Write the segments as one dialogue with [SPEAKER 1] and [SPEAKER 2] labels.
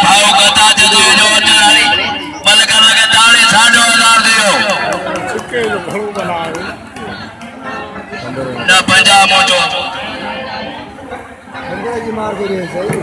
[SPEAKER 1] भाव कथा जो वचनारी बल कर लगे ताली 10,500 दियो ना पंजाब मोचो मार के सही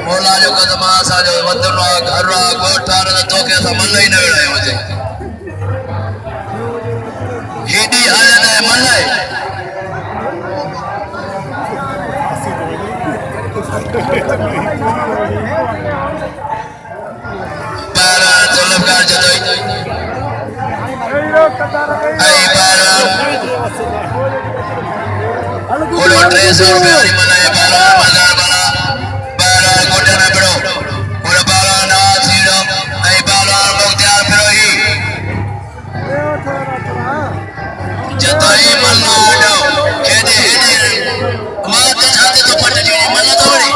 [SPEAKER 1] मोला जो कदम आसा जो वतनो घर गोठार तो के मन ही न वेड़ायो मुझे हेडी हालत है मन है पारा तलबगार जदोई आई पारा ओलो 300 रुपया री मनाए पारा मजार बना पारा गोटे में पड़ो और पारा ना सीरो आई पारा मुख्तियार फिरोही जदोई मन्ना आडो हेदे हेदे माते छाते तो पट जी मन्ना तोड़ी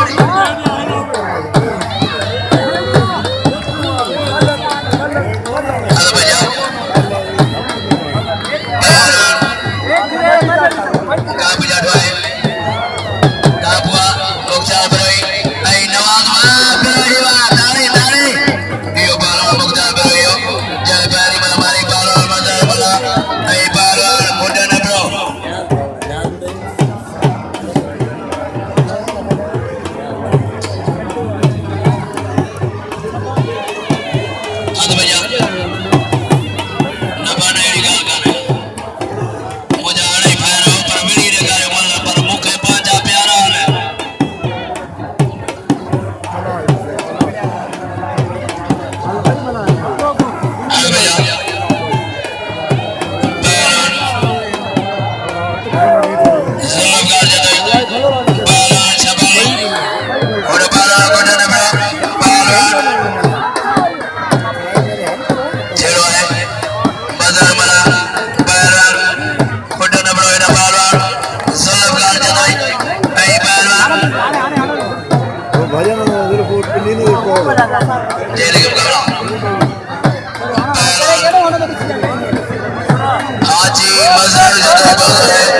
[SPEAKER 1] हाजी मजहर